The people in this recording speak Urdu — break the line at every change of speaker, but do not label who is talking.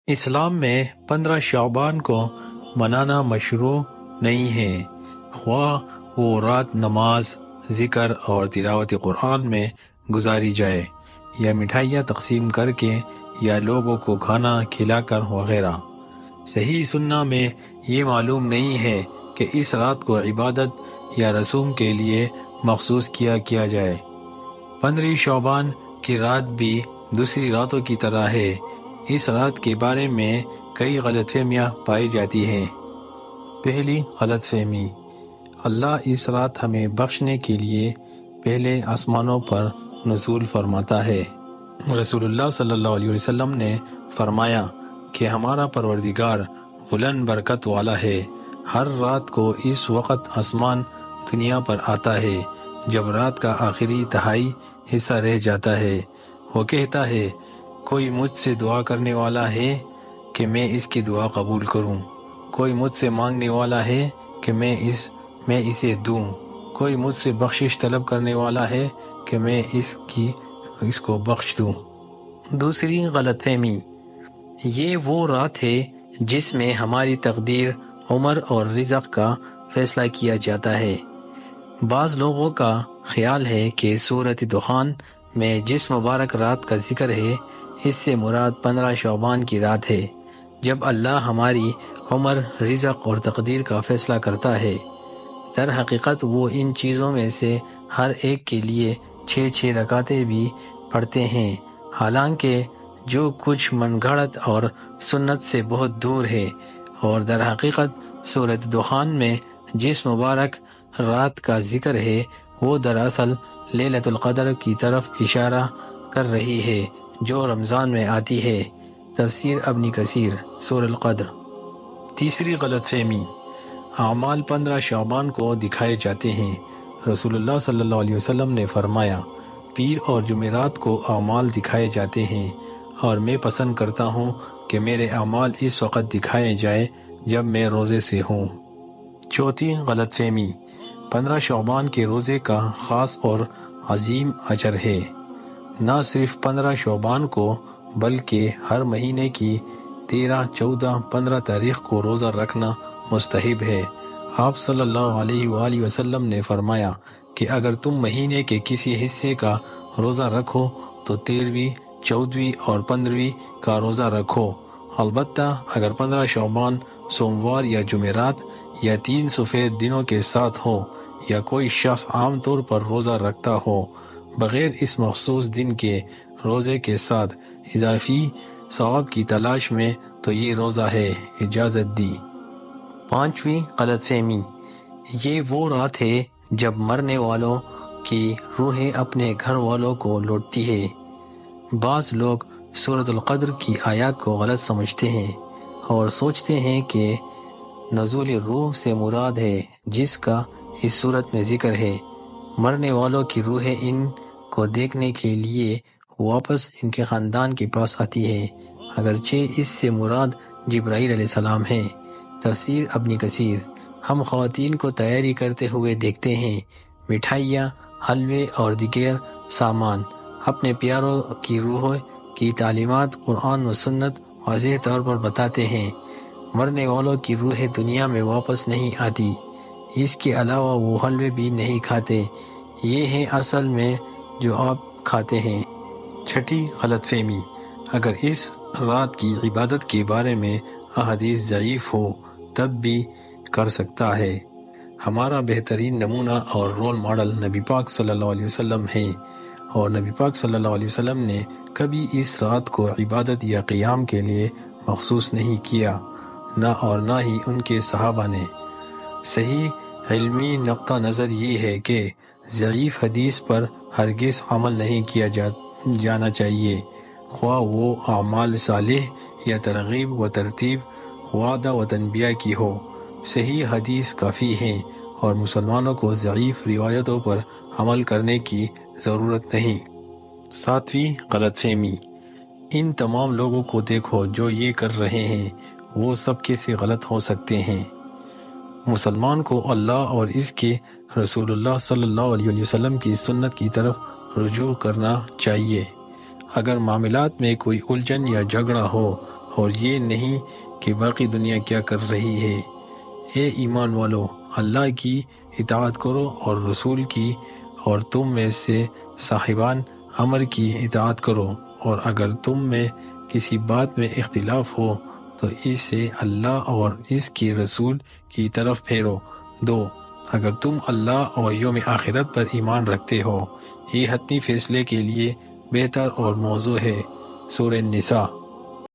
اسلام میں 15 شعبان کو منانا مشروع نہیں ہے، خواہ وہ رات نماز، ذکر اور تلاوت قرآن میں گزاری جائے یا مٹھائیاں تقسیم کر کے یا لوگوں کو کھانا کھلا کر وغیرہ۔ صحیح سنہ میں یہ معلوم نہیں ہے کہ اس رات کو عبادت یا رسوم کے لیے مخصوص کیا جائے۔ 15 شعبان کی رات بھی دوسری راتوں کی طرح ہے۔ اس رات کے بارے میں کئی غلط فہمیاں پائی جاتی ہیں۔ پہلی غلط فہمی، اللہ اس رات ہمیں بخشنے کے لیے پہلے آسمانوں پر نزول فرماتا ہے۔ رسول اللہ صلی اللہ علیہ وسلم نے فرمایا کہ ہمارا پروردگار بلند برکت والا ہے، ہر رات کو اس وقت آسمان دنیا پر آتا ہے جب رات کا آخری تہائی حصہ رہ جاتا ہے۔ وہ کہتا ہے، کوئی مجھ سے دعا کرنے والا ہے کہ میں اس کی دعا قبول کروں، کوئی مجھ سے مانگنے والا ہے کہ میں اسے دوں، کوئی مجھ سے بخشش طلب کرنے والا ہے کہ میں اس کو بخش دوں۔ دوسری غلط فہمی، یہ وہ رات ہے جس میں ہماری تقدیر، عمر اور رزق کا فیصلہ کیا جاتا ہے۔ بعض لوگوں کا خیال ہے کہ سورۃ دخان میں جس مبارک رات کا ذکر ہے، اس سے مراد 15 شعبان کی رات ہے، جب اللہ ہماری عمر، رزق اور تقدیر کا فیصلہ کرتا ہے۔ در حقیقت وہ ان چیزوں میں سے ہر ایک کے لیے 6 رکعتیں بھی پڑھتے ہیں، حالانکہ جو کچھ من گھڑت اور سنت سے بہت دور ہے، اور در حقیقت سورۃ دخان میں جس مبارک رات کا ذکر ہے وہ دراصل لیلۃ القدر کی طرف اشارہ کر رہی ہے جو رمضان میں آتی ہے۔ تفسیر ابن کثیر، سورۃ القدر۔ تیسری غلط فہمی، اعمال 15 شعبان کو دکھائے جاتے ہیں۔ رسول اللہ صلی اللہ علیہ وسلم نے فرمایا، پیر اور جمعرات کو اعمال دکھائے جاتے ہیں، اور میں پسند کرتا ہوں کہ میرے اعمال اس وقت دکھائے جائیں جب میں روزے سے ہوں۔ چوتھی غلط فہمی، 15 شعبان کے روزے کا خاص اور عظیم اجر ہے۔ نہ صرف 15 شعبان کو بلکہ ہر مہینے کی 13، 14، 15 تاریخ کو روزہ رکھنا مستحب ہے۔ آپ صلی اللہ علیہ وآلہ وسلم نے فرمایا کہ اگر تم مہینے کے کسی حصے کا روزہ رکھو تو 13ویں، 14ویں اور 15ویں کا روزہ رکھو، البتہ اگر 15 شعبان سوموار یا جمعرات یا 3 سفید دنوں کے ساتھ ہو، یا کوئی شخص عام طور پر روزہ رکھتا ہو بغیر اس مخصوص دن کے روزے کے ساتھ اضافی ثواب کی تلاش میں، تو یہ روزہ ہے، اجازت دی۔ پانچویں غلط فہمی، یہ وہ رات ہے جب مرنے والوں کی روحیں اپنے گھر والوں کو لوٹتی ہے۔ بعض لوگ سورۃ القدر کی آیات کو غلط سمجھتے ہیں اور سوچتے ہیں کہ نزول روح سے مراد ہے جس کا اس صورت میں ذکر ہے۔ مرنے والوں کی روحیں ان کو دیکھنے کے لیے واپس ان کے خاندان کے پاس آتی ہے، اگرچہ اس سے مراد جبرائیل علیہ السلام ہے۔ تفسیر ابن کثیر۔ ہم خواتین کو تیاری کرتے ہوئے دیکھتے ہیں، مٹھائیاں، حلوے اور دیگر سامان۔ اپنے پیاروں کی روحوں کی تعلیمات قرآن و سنت واضح طور پر بتاتے ہیں۔ مرنے والوں کی روحیں دنیا میں واپس نہیں آتی، اس کے علاوہ وہ حلوے بھی نہیں کھاتے، یہ ہیں اصل میں جو آپ کھاتے ہیں۔ چھٹی غلط فہمی، اگر اس رات کی عبادت کے بارے میں احادیث ضعیف ہو تب بھی کر سکتا ہے۔ ہمارا بہترین نمونہ اور رول ماڈل نبی پاک صلی اللہ علیہ وسلم ہے، اور نبی پاک صلی اللہ علیہ وسلم نے کبھی اس رات کو عبادت یا قیام کے لیے مخصوص نہیں کیا، نہ ہی ان کے صحابہ نے۔ صحیح علمی نقطہ نظر یہ ہے کہ ضعیف حدیث پر ہرگز عمل نہیں کیا جانا چاہیے، خواہ وہ اعمال صالح یا ترغیب و ترتیب، وعدہ و تنبیہ کی ہو۔ صحیح حدیث کافی ہیں اور مسلمانوں کو ضعیف روایتوں پر عمل کرنے کی ضرورت نہیں۔ ساتویں غلط فہمی، ان تمام لوگوں کو دیکھو جو یہ کر رہے ہیں، وہ سب کیسے غلط ہو سکتے ہیں؟ مسلمان کو اللہ اور اس کے رسول اللہ صلی اللہ علیہ وسلم کی سنت کی طرف رجوع کرنا چاہیے۔ اگر معاملات میں کوئی الجھن یا جھگڑا ہو اور یہ نہیں کہ باقی دنیا کیا کر رہی ہے۔ اے ایمان والو، اللہ کی اطاعت کرو اور رسول کی، اور تم میں سے صاحبان امر کی اطاعت کرو، اور اگر تم میں کسی بات میں اختلاف ہو تو اسے اللہ اور اس کے رسول کی طرف پھیرو دو، اگر تم اللہ اور یوم آخرت پر ایمان رکھتے ہو۔ یہ حتمی فیصلے کے لیے بہتر اور موزوں ہے۔ سورہ النساء